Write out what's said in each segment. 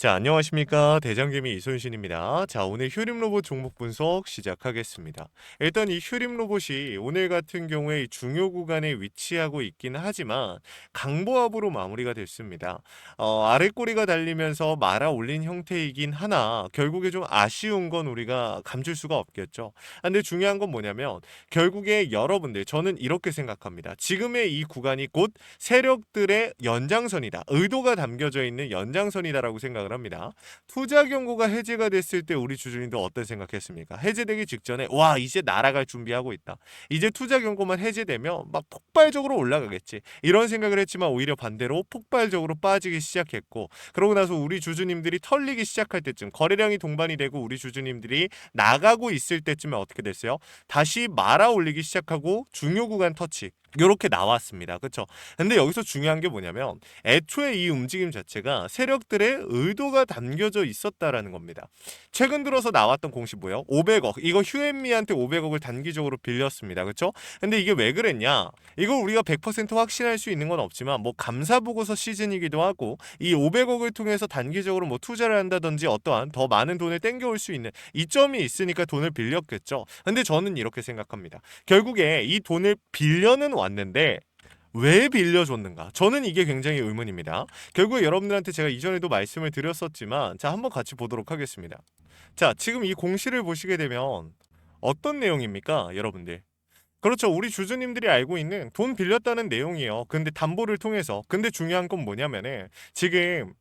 자, 안녕하십니까. 대장개미 이순신입니다. 자, 오늘 휴림 로봇 종목 분석 시작하겠습니다. 일단 이 휴림 로봇이 오늘 같은 경우에 이 중요 구간에 위치하고 있긴 하지만 강보합으로 마무리가 됐습니다. 아래 꼬리가 달리면서 말아 올린 형태이긴 하나 결국에 좀 아쉬운 건 우리가 감출 수가 없겠죠. 근데 중요한 건 뭐냐면 결국에 여러분들 저는 이렇게 생각합니다. 지금의 이 구간이 곧 세력들의 연장선이다. 의도가 담겨져 있는 연장선이다라고 생각을 합니다. 투자 경고가 해제가 됐을 때 우리 주주님들 어떤 생각했습니까? 해제되기 직전에 와 이제 날아갈 준비하고 있다. 이제 투자 경고만 해제되면 막 폭발적으로 올라가겠지. 이런 생각을 했지만 오히려 반대로 폭발적으로 빠지기 시작했고 그러고 나서 우리 주주님들이 털리기 시작할 때쯤 거래량이 동반이 되고 우리 주주님들이 나가고 있을 때쯤에 어떻게 됐어요? 다시 말아 올리기 시작하고 중요 구간 터치 이렇게 나왔습니다. 그렇죠? 근데 여기서 중요한 게 뭐냐면 애초에 이 움직임 자체가 세력들의 의도가 담겨져 있었다라는 겁니다. 최근 들어서 나왔던 공식 뭐예요? 500억. 이거 휴앤미한테 500억을 단기적으로 빌렸습니다. 그렇죠? 근데 이게 왜 그랬냐? 이걸 우리가 100% 확신할 수 있는 건 없지만 뭐 감사 보고서 시즌이기도 하고 이 500억을 통해서 단기적으로 뭐 투자를 한다든지 어떠한 더 많은 돈을 땡겨올 수 있는 이점이 있으니까 돈을 빌렸겠죠. 근데 저는 이렇게 생각합니다. 결국에 이 돈을 빌려는 왔는데 왜 빌려줬는가? 저는 이게 굉장히 의문입니다. 결국에 여러분들한테 제가 이전에도 말씀을 드렸었지만 자 한번 같이 보도록 하겠습니다. 자 지금 이 공시를 보시게 되면 어떤 내용입니까 여러분들? 그렇죠. 우리 주주님들이 알고 있는 돈 빌렸다는 내용이에요. 근데 담보를 통해서. 근데 중요한 건 뭐냐면은 지금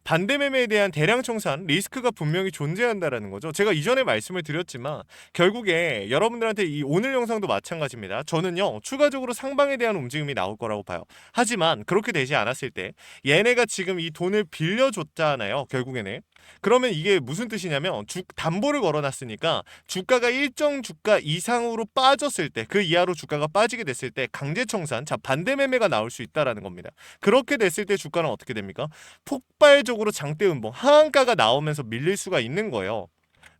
반대 매매에 대한 대량 청산 리스크가 분명히 존재한다라는 거죠. 제가 이전에 말씀을 드렸지만 결국에 여러분들한테 이 오늘 영상도 마찬가지입니다. 저는요 추가적으로 상방에 대한 움직임이 나올 거라고 봐요. 하지만 그렇게 되지 않았을 때 얘네가 지금 이 돈을 빌려줬잖아요. 결국에는 그러면 이게 무슨 뜻이냐면 담보를 걸어놨으니까 주가가 일정 주가 이상으로 빠졌을 때 그 이하로 주가가 빠지게 됐을 때 강제 청산 자 반대 매매가 나올 수 있다라는 겁니다. 그렇게 됐을 때 주가는 어떻게 됩니까? 폭발적으로 장대 음봉 하한가가 나오면서 밀릴 수가 있는 거예요.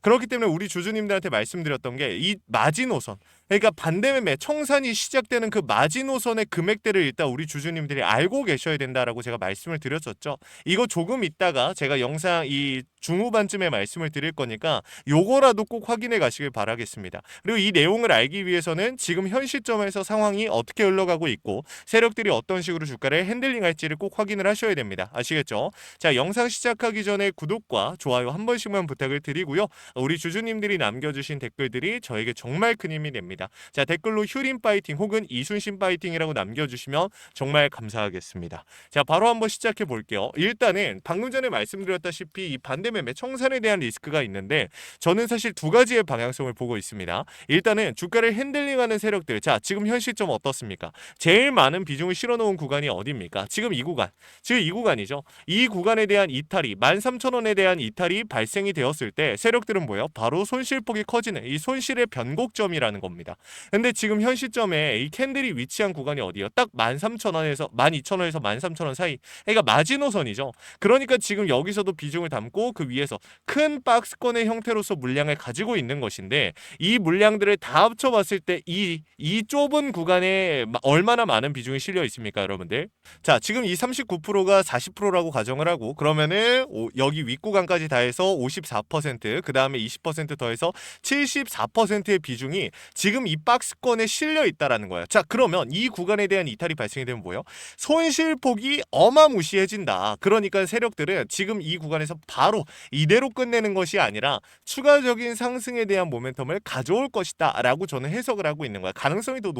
그렇기 때문에 우리 주주님들한테 말씀드렸던 게 이 마지노선 그러니까 반대매매 청산이 시작되는 그 마지노선의 금액대를 일단 우리 주주님들이 알고 계셔야 된다라고 제가 말씀을 드렸었죠. 이거 조금 있다가 제가 영상 이 중후반쯤에 말씀을 드릴 거니까 요거라도 꼭 확인해 가시길 바라겠습니다. 그리고 이 내용을 알기 위해서는 지금 현 시점에서 상황이 어떻게 흘러가고 있고 세력들이 어떤 식으로 주가를 핸들링할지를 꼭 확인을 하셔야 됩니다. 아시겠죠? 자, 영상 시작하기 전에 구독과 좋아요 한 번씩만 부탁을 드리고요. 우리 주주님들이 남겨주신 댓글들이 저에게 정말 큰 힘이 됩니다. 자, 댓글로 휴림 파이팅 혹은 이순신 파이팅이라고 남겨주시면 정말 감사하겠습니다. 자, 바로 한번 시작해 볼게요. 일단은 방금 전에 말씀드렸다시피 이 반대매매 청산에 대한 리스크가 있는데 저는 사실 두 가지의 방향성을 보고 있습니다. 일단은 주가를 핸들링하는 세력들 자 지금 현 시점 어떻습니까? 제일 많은 비중을 실어놓은 구간이 어디입니까? 지금 이 구간 지금 이 구간이죠. 이 구간에 대한 이탈이 13,000원에 대한 이탈이 발생이 되었을 때 세력들은 뭐예요? 바로 손실폭이 커지는 이 손실의 변곡점이라는 겁니다. 근데 지금 현 시점에 이 캔들이 위치한 구간이 어디예요? 딱 13,000원에서 12,000원에서 13,000원 사이. 그러니까 마지노선이죠. 그러니까 지금 여기서도 비중을 담고 그 위에서 큰 박스권의 형태로서 물량을 가지고 있는 것인데 이 물량들을 다 합쳐봤을 때 이 좁은 구간에 얼마나 많은 비중이 실려 있습니까, 여러분들? 자, 지금 이 39%가 40%라고 가정을 하고 그러면은 여기 윗구간까지 다 해서 54%, 그 다음에 20% 더해서 74%의 비중이 지금 이 박스권에 실려 있다라는 거예요. 자, 그러면 이 구간에 대한 이탈이 발생이 되면 뭐예요? 손실폭이 어마무시해진다. 그러니까 세력들은 지금 이 구간에서 바로 이대로 끝내는 것이 아니라 추가적인 상승에 대한 모멘텀을 가져올 것이다 라고 저는 해석을 하고 있는 거야. 가능성이 더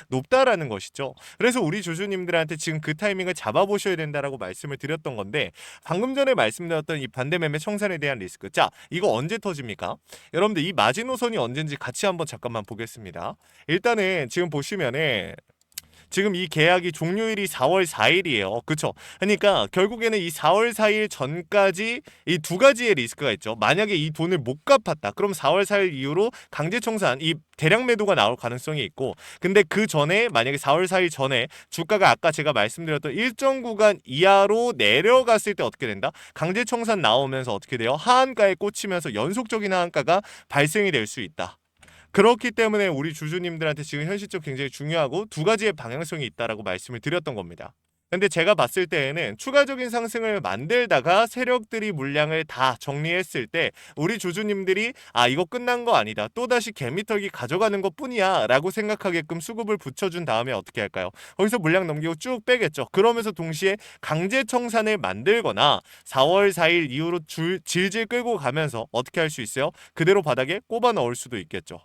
높다라는 것이죠. 그래서 우리 주주님들한테 지금 그 타이밍을 잡아보셔야 된다라고 말씀을 드렸던 건데 방금 전에 말씀드렸던 이 반대매매 청산에 대한 리스크 자 이거 언제 터집니까? 여러분들 이 마지노선이 언젠지 같이 한번 잠깐만 보겠습니다. 일단은 지금 보시면은 지금 이 계약이 종료일이 4월 4일이에요. 그쵸? 그러니까 결국에는 이 4월 4일 전까지 이 두 가지의 리스크가 있죠. 만약에 이 돈을 못 갚았다. 그럼 4월 4일 이후로 강제 청산 이 대량 매도가 나올 가능성이 있고 근데 그 전에 만약에 4월 4일 전에 주가가 아까 제가 말씀드렸던 일정 구간 이하로 내려갔을 때 어떻게 된다? 강제 청산 나오면서 어떻게 돼요? 하한가에 꽂히면서 연속적인 하한가가 발생이 될 수 있다. 그렇기 때문에 우리 주주님들한테 지금 현 시점 굉장히 중요하고 두 가지의 방향성이 있다라고 말씀을 드렸던 겁니다. 근데 제가 봤을 때에는 추가적인 상승을 만들다가 세력들이 물량을 다 정리했을 때 우리 주주님들이 아 이거 끝난 거 아니다. 또다시 개미털기 가져가는 것뿐이야 라고 생각하게끔 수급을 붙여준 다음에 어떻게 할까요? 거기서 물량 넘기고 쭉 빼겠죠. 그러면서 동시에 강제 청산을 만들거나 4월 4일 이후로 질질 끌고 가면서 어떻게 할 수 있어요? 그대로 바닥에 꼽아 넣을 수도 있겠죠.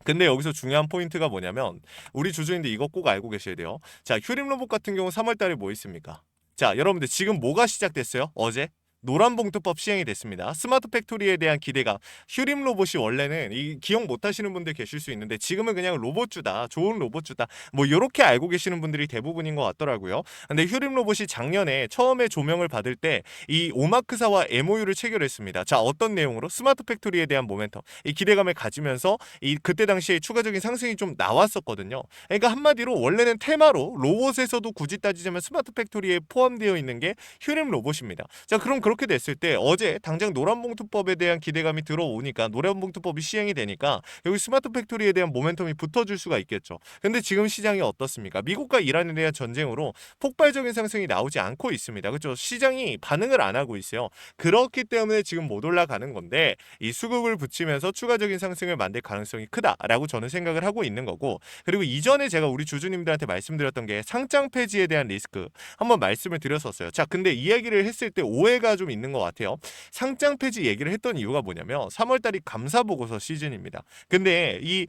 근데 여기서 중요한 포인트가 뭐냐면 우리 주주님들 이거 꼭 알고 계셔야 돼요. 자, 휴림 로봇 같은 경우 3월 달에 뭐 있습니까? 자, 여러분들 지금 뭐가 시작됐어요? 어제? 노란봉투법 시행이 됐습니다. 스마트 팩토리에 대한 기대감. 휴림 로봇이 원래는 이 기억 못 하시는 분들 계실 수 있는데 지금은 그냥 로봇주다. 좋은 로봇주다. 뭐 이렇게 알고 계시는 분들이 대부분인 것 같더라고요. 근데 휴림 로봇이 작년에 처음에 조명을 받을 때 이 오마크사와 MOU를 체결했습니다. 자, 어떤 내용으로? 스마트 팩토리에 대한 모멘텀. 이 기대감을 가지면서 이 그때 당시에 추가적인 상승이 좀 나왔었거든요. 그러니까 한마디로 원래는 테마로 로봇에서도 굳이 따지자면 스마트 팩토리에 포함되어 있는 게 휴림 로봇입니다. 자, 그럼 그렇게 됐을 때 어제 당장 노란봉투법에 대한 기대감이 들어오니까 노란봉투법이 시행이 되니까 여기 스마트 팩토리에 대한 모멘텀이 붙어줄 수가 있겠죠. 근데 지금 시장이 어떻습니까? 미국과 이란에 대한 전쟁으로 폭발적인 상승이 나오지 않고 있습니다. 그렇죠? 시장이 반응을 안 하고 있어요. 그렇기 때문에 지금 못 올라가는 건데 이 수급을 붙이면서 추가적인 상승을 만들 가능성이 크다라고 저는 생각을 하고 있는 거고, 그리고 이전에 제가 우리 주주님들한테 말씀드렸던 게 상장 폐지에 대한 리스크 한번 말씀을 드렸었어요. 자, 근데 이야기를 했을 때 오해가 좀 있는 것 같아요. 상장 폐지 얘기를 했던 이유가 뭐냐면 3월달이 감사보고서 시즌입니다. 근데 이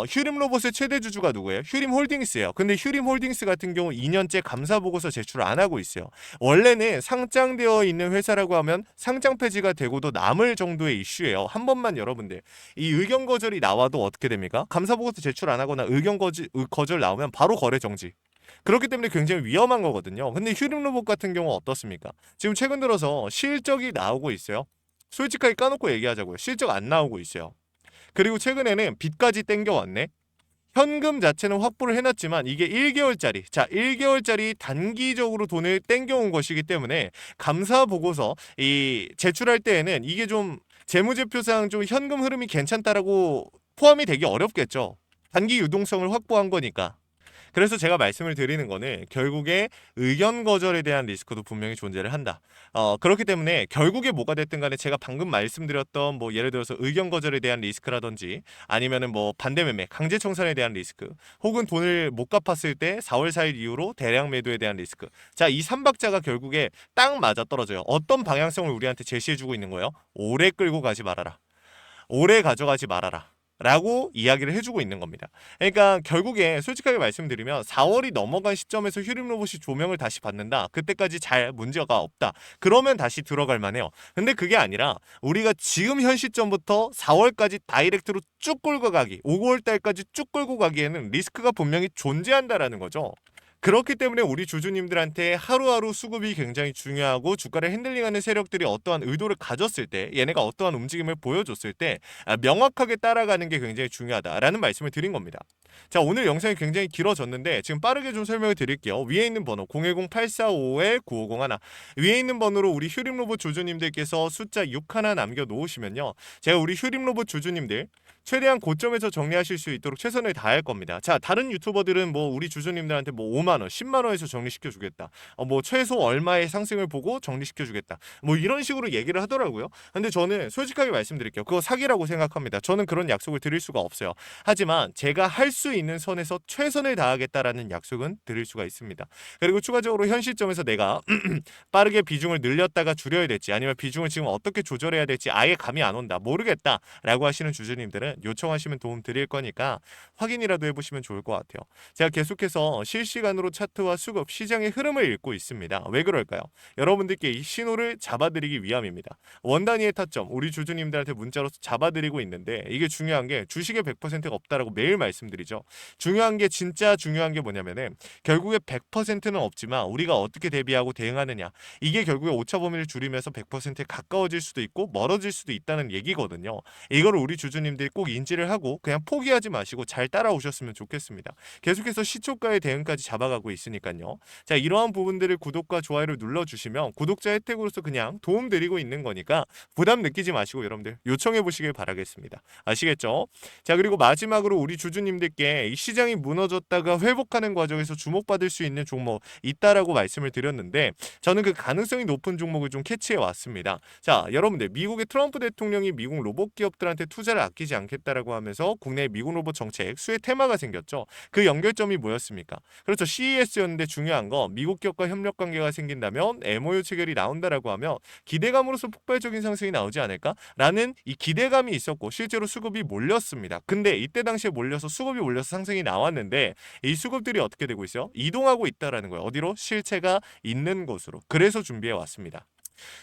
휴림 로봇의 최대 주주가 누구예요? 휴림 홀딩스예요. 근데 휴림 홀딩스 같은 경우 2년째 감사보고서 제출 안 하고 있어요. 원래는 상장되어 있는 회사라고 하면 상장 폐지가 되고도 남을 정도의 이슈예요. 한 번만 여러분들 이 의견 거절이 나와도 어떻게 됩니까? 감사보고서 제출 안 하거나 의견 거절 나오면 바로 거래 정지. 그렇기 때문에 굉장히 위험한 거거든요. 근데 휴림 로봇 같은 경우 어떻습니까? 지금 최근 들어서 실적이 나오고 있어요. 솔직하게 까놓고 얘기하자고요. 실적 안 나오고 있어요. 그리고 최근에는 빚까지 땡겨왔네. 현금 자체는 확보를 해놨지만 이게 1개월짜리, 자 1개월짜리 단기적으로 돈을 땡겨온 것이기 때문에 감사 보고서 이 제출할 때에는 이게 좀 재무제표상 좀 현금 흐름이 괜찮다라고 포함이 되기 어렵겠죠. 단기 유동성을 확보한 거니까. 그래서 제가 말씀을 드리는 거는 결국에 의견 거절에 대한 리스크도 분명히 존재를 한다. 그렇기 때문에 결국에 뭐가 됐든 간에 제가 방금 말씀드렸던 뭐 예를 들어서 의견 거절에 대한 리스크라든지 아니면은 뭐 반대 매매, 강제 청산에 대한 리스크, 혹은 돈을 못 갚았을 때 4월 4일 이후로 대량 매도에 대한 리스크. 자, 이 삼박자가 결국에 딱 맞아 떨어져요. 어떤 방향성을 우리한테 제시해주고 있는 거예요? 오래 끌고 가지 말아라. 오래 가져가지 말아라. 라고 이야기를 해주고 있는 겁니다. 그러니까 결국에 솔직하게 말씀드리면 4월이 넘어간 시점에서 휴림 로봇이 조명을 다시 받는다. 그때까지 잘 문제가 없다. 그러면 다시 들어갈 만해요. 근데 그게 아니라 우리가 지금 현 시점부터 4월까지 다이렉트로 쭉 끌고 가기, 5월 달까지 쭉 끌고 가기에는 리스크가 분명히 존재한다라는 거죠. 그렇기 때문에 우리 주주님들한테 하루하루 수급이 굉장히 중요하고 주가를 핸들링하는 세력들이 어떠한 의도를 가졌을 때 얘네가 어떠한 움직임을 보여줬을 때 명확하게 따라가는 게 굉장히 중요하다라는 말씀을 드린 겁니다. 자, 오늘 영상이 굉장히 길어졌는데 지금 빠르게 좀 설명을 드릴게요. 위에 있는 번호 010-845-9501 위에 있는 번호로 우리 휴림로봇 주주님들께서 숫자 6 하나 남겨놓으시면요, 제가 우리 휴림로봇 주주님들 최대한 고점에서 정리하실 수 있도록 최선을 다할 겁니다. 자, 다른 유튜버들은 뭐 우리 주주님들한테 뭐 5만원, 10만원에서 정리시켜 주겠다. 뭐 최소 얼마의 상승을 보고 정리시켜 주겠다. 뭐 이런 식으로 얘기를 하더라고요. 근데 저는 솔직하게 말씀드릴게요. 그거 사기라고 생각합니다. 저는 그런 약속을 드릴 수가 없어요. 하지만 제가 할 수 있는 선에서 최선을 다하겠다라는 약속은 드릴 수가 있습니다. 그리고 추가적으로 현 시점에서 내가 빠르게 비중을 늘렸다가 줄여야 될지 아니면 비중을 지금 어떻게 조절해야 될지 아예 감이 안 온다, 모르겠다 라고 하시는 주주님들은 요청하시면 도움 드릴 거니까 확인이라도 해보시면 좋을 것 같아요. 제가 계속해서 실시간으로 차트와 수급, 시장의 흐름을 읽고 있습니다. 왜 그럴까요? 여러분들께 이 신호를 잡아드리기 위함입니다. 원 단위의 타점 우리 주주님들한테 문자로서 잡아드리고 있는데 이게 중요한 게 주식에 100%가 없다라고 매일 말씀드리죠. 중요한 게 진짜 중요한 게 뭐냐면은 결국에 100%는 없지만 우리가 어떻게 대비하고 대응하느냐, 이게 결국에 오차 범위를 줄이면서 100%에 가까워질 수도 있고 멀어질 수도 있다는 얘기거든요. 이거를 우리 주주님들이 꼭 인지를 하고 그냥 포기하지 마시고 잘 따라오셨으면 좋겠습니다. 계속해서 시초가의 대응까지 잡아 다가가고 있으니까요. 자, 이러한 부분들을 구독과 좋아요를 눌러주시면 구독자 혜택으로서 그냥 도움 드리고 있는 거니까 부담 느끼지 마시고 여러분들 요청해 보시길 바라겠습니다. 아시겠죠? 자, 그리고 마지막으로 우리 주주님들께 이 시장이 무너졌다가 회복하는 과정에서 주목받을 수 있는 종목 있다라고 말씀을 드렸는데 저는 그 가능성이 높은 종목을 좀 캐치해 왔습니다. 자, 여러분들 미국의 트럼프 대통령이 미국 로봇 기업들한테 투자를 아끼지 않겠다라고 하면서 국내 미국 로봇 정책 수혜 테마가 생겼죠. 그 연결점이 뭐였습니까? 그렇죠. CES였는데 중요한 거 미국 기업과 협력 관계가 생긴다면 MOU 체결이 나온다라고 하면 기대감으로서 폭발적인 상승이 나오지 않을까라는 이 기대감이 있었고 실제로 수급이 몰렸습니다. 근데 이때 당시에 몰려서 수급이 몰려서 상승이 나왔는데 이 수급들이 어떻게 되고 있어요? 이동하고 있다라는 거예요. 어디로? 실체가 있는 곳으로. 그래서 준비해 왔습니다.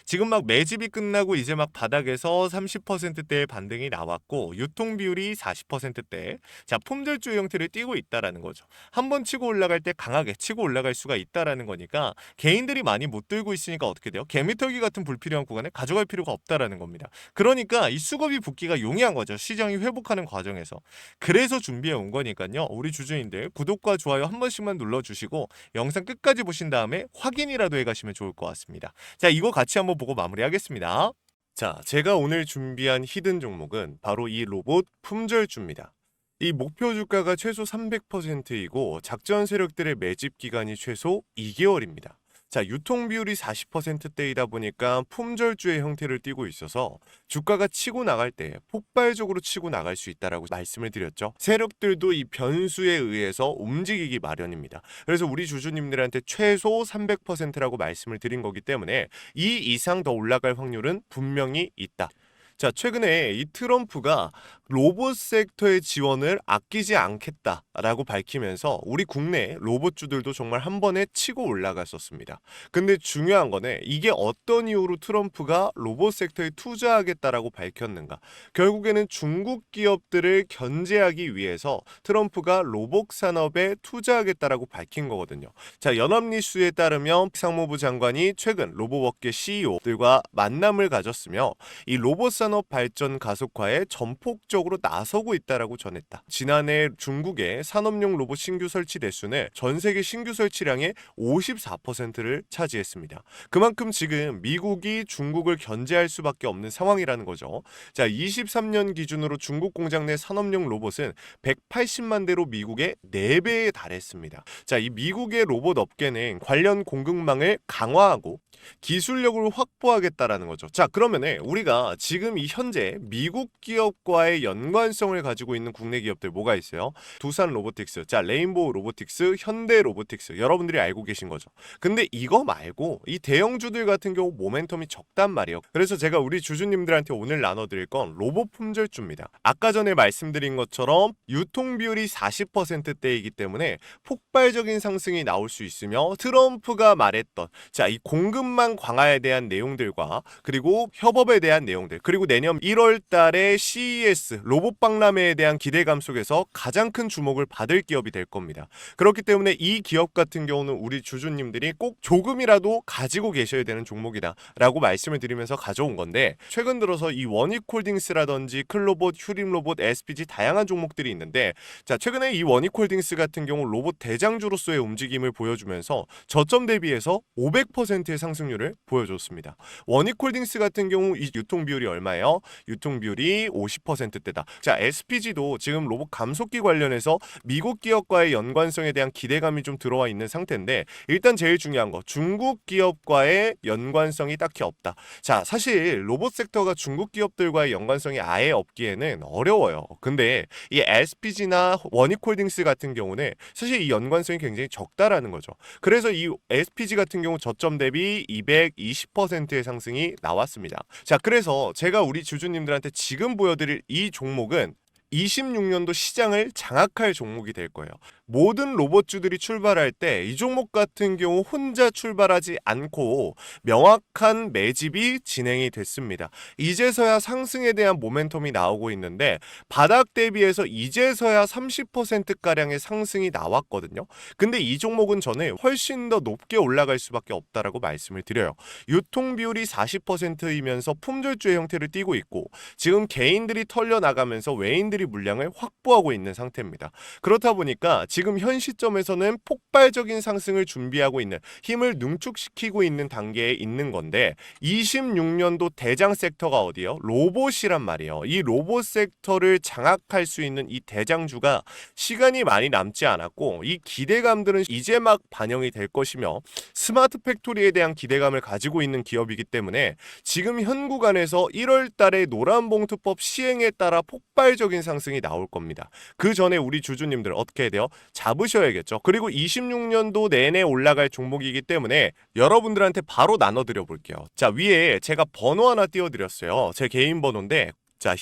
지금 막 매집이 끝나고 이제 막 바닥에서 30%대의 반등이 나왔고 유통 비율이 40%대. 자, 품절주 형태를 띠고 있다라는 거죠. 한번 치고 올라갈 때 강하게 치고 올라갈 수가 있다라는 거니까 개인들이 많이 못 들고 있으니까 어떻게 돼요? 개미털기 같은 불필요한 구간에 가져갈 필요가 없다라는 겁니다. 그러니까 이 수급이 붙기가 용이한 거죠. 시장이 회복하는 과정에서. 그래서 준비해 온 거니까요. 우리 주주님들 구독과 좋아요 한 번씩만 눌러주시고 영상 끝까지 보신 다음에 확인이라도 해가시면 좋을 것 같습니다. 자, 이거 같이 한번 보고 마무리하겠습니다. 자, 제가 오늘 준비한 히든 종목은 바로 이 로봇 품절주입니다. 이 목표 주가가 최소 300%이고 작전 세력들의 매집 기간이 최소 2개월입니다. 자, 유통 비율이 40%대이다 보니까 품절주의 형태를 띠고 있어서 주가가 치고 나갈 때 폭발적으로 치고 나갈 수 있다라고 말씀을 드렸죠. 세력들도 이 변수에 의해서 움직이기 마련입니다. 그래서 우리 주주님들한테 최소 300%라고 말씀을 드린 거기 때문에 이 이상 더 올라갈 확률은 분명히 있다. 자, 최근에 이 트럼프가 로봇 섹터의 지원을 아끼지 않겠다라고 밝히면서 우리 국내 로봇주들도 정말 한 번에 치고 올라갔었습니다. 근데 중요한 거는 이게 어떤 이유로 트럼프가 로봇 섹터에 투자하겠다라고 밝혔는가? 결국에는 중국 기업들을 견제하기 위해서 트럼프가 로봇 산업에 투자하겠다라고 밝힌 거거든요. 자, 연합뉴스에 따르면 상무부 장관이 최근 로봇업계 CEO들과 만남을 가졌으며 이 로봇 산업 발전 가속화에 전폭적으로 나서고 있다라고 전했다. 지난해 중국의 산업용 로봇 신규 설치 대수는 전 세계 신규 설치량의 54%를 차지했습니다. 그만큼 지금 미국이 중국을 견제할 수밖에 없는 상황이라는 거죠. 자, 23년 기준으로 중국 공장 내 산업용 로봇은 180만 대로 미국의 4배에 달했습니다. 자, 이 미국의 로봇 업계는 관련 공급망을 강화하고 기술력을 확보하겠다라는 거죠. 자, 그러면은 우리가 지금 이 현재 미국 기업과의 연관성을 가지고 있는 국내 기업들 뭐가 있어요? 두산 로보틱스, 자, 레인보우 로보틱스, 현대 로보틱스, 여러분들이 알고 계신 거죠. 근데 이거 말고 이 대형주들 같은 경우 모멘텀이 적단 말이에요. 그래서 제가 우리 주주님들한테 오늘 나눠드릴 건 로봇 품절주입니다. 아까 전에 말씀드린 것처럼 유통 비율이 40%대이기 때문에 폭발적인 상승이 나올 수 있으며 트럼프가 말했던 자, 이 공급망 강화에 대한 내용들과 그리고 협업에 대한 내용들 그리고 내년 1월 달에 CES 로봇 박람회에 대한 기대감 속에서 가장 큰 주목을 받을 기업이 될 겁니다. 그렇기 때문에 이 기업 같은 경우는 우리 주주님들이 꼭 조금이라도 가지고 계셔야 되는 종목이다 라고 말씀을 드리면서 가져온 건데 최근 들어서 이 원익홀딩스라든지 클로봇, 휴림로봇, SPG 다양한 종목들이 있는데 자, 최근에 이 원익홀딩스 같은 경우 로봇 대장주로서의 움직임을 보여주면서 저점 대비해서 500%의 상승률을 보여줬습니다. 원익홀딩스 같은 경우 이 유통 비율이 얼마예요? 유통 비율이 50%대다. 자, SPG도 지금 로봇 감속기 관련해서 미국 기업과의 연관성에 대한 기대감이 좀 들어와 있는 상태인데 일단 제일 중요한 거 중국 기업과의 연관성이 딱히 없다. 자, 사실 로봇 섹터가 중국 기업들과의 연관성이 아예 없기에는 어려워요. 근데 이 SPG나 원익홀딩스 같은 경우는 사실 이 연관성이 굉장히 적다라는 거죠. 그래서 이 SPG 같은 경우 저점 대비 220%의 상승이 나왔습니다. 자, 그래서 제가 우리 주주님들한테 지금 보여드릴 이 종목은 26년도 시장을 장악할 종목이 될 거예요. 모든 로봇주들이 출발할 때 이 종목 같은 경우 혼자 출발하지 않고 명확한 매집이 진행이 됐습니다. 이제서야 상승에 대한 모멘텀이 나오고 있는데 바닥 대비해서 이제서야 30%가량의 상승이 나왔거든요. 근데 이 종목은 저는 훨씬 더 높게 올라갈 수밖에 없다라고 말씀을 드려요. 유통 비율이 40%이면서 품절주의 형태를 띠고 있고 지금 개인들이 털려나가면서 외인들이 충분히 물량을 확보하고 있는 상태입니다. 그렇다 보니까 지금 현 시점에서는 폭발적인 상승을 준비하고 있는, 힘을 능축시키고 있는 단계에 있는 건데, 26년도 대장 섹터가 어디요? 로봇이란 말이에요. 이 로봇 섹터를 장악할 수 있는 이 대장주가 시간이 많이 남지 않았고, 이 기대감들은 이제 막 반영이 될 것이며, 스마트 팩토리에 대한 기대감을 가지고 있는 기업이기 때문에 지금 현 구간에서 1월 달에 노란봉투법 시행에 따라 폭발적인 상승이 나올 겁니다. 그 전에 우리 주주님들 어떻게 해야 돼요? 잡으셔야겠죠. 그리고 26년도 내내 올라갈 종목이기 때문에 여러분들한테 바로 나눠드려 볼게요. 자, 위에 제가 번호 하나 띄워드렸어요. 제 개인 번호인데, 자,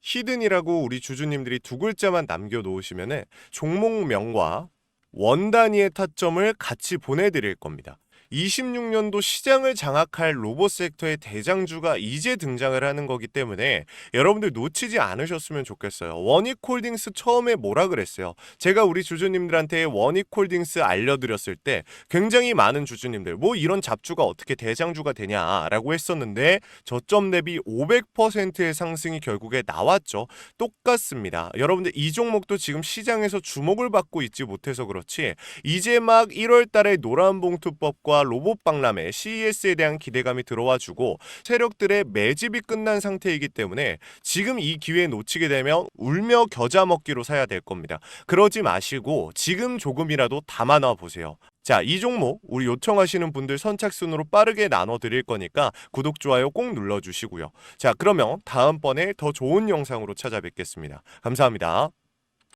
히든이라고 우리 주주님들이 두 글자만 남겨놓으시면은 종목명과 원 단위의 타점을 같이 보내드릴 겁니다. 26년도 시장을 장악할 로봇 섹터의 대장주가 이제 등장을 하는 거기 때문에 여러분들 놓치지 않으셨으면 좋겠어요. 원익홀딩스 처음에 뭐라 그랬어요? 제가 우리 주주님들한테 원익홀딩스 알려드렸을 때 굉장히 많은 주주님들 뭐 이런 잡주가 어떻게 대장주가 되냐라고 했었는데 저점 대비 500%의 상승이 결국에 나왔죠. 똑같습니다. 여러분들 이 종목도 지금 시장에서 주목을 받고 있지 못해서 그렇지 이제 막 1월 달에 노란봉투법과 로봇 박람회 CES에 대한 기대감이 들어와주고 세력들의 매집이 끝난 상태이기 때문에 지금 이 기회 놓치게 되면 울며 겨자 먹기로 사야 될 겁니다. 그러지 마시고 지금 조금이라도 담아놔 보세요. 자, 이 종목 우리 요청하시는 분들 선착순으로 빠르게 나눠 드릴 거니까 구독, 좋아요 꼭 눌러주시고요. 자, 그러면 다음번에 더 좋은 영상으로 찾아뵙겠습니다. 감사합니다.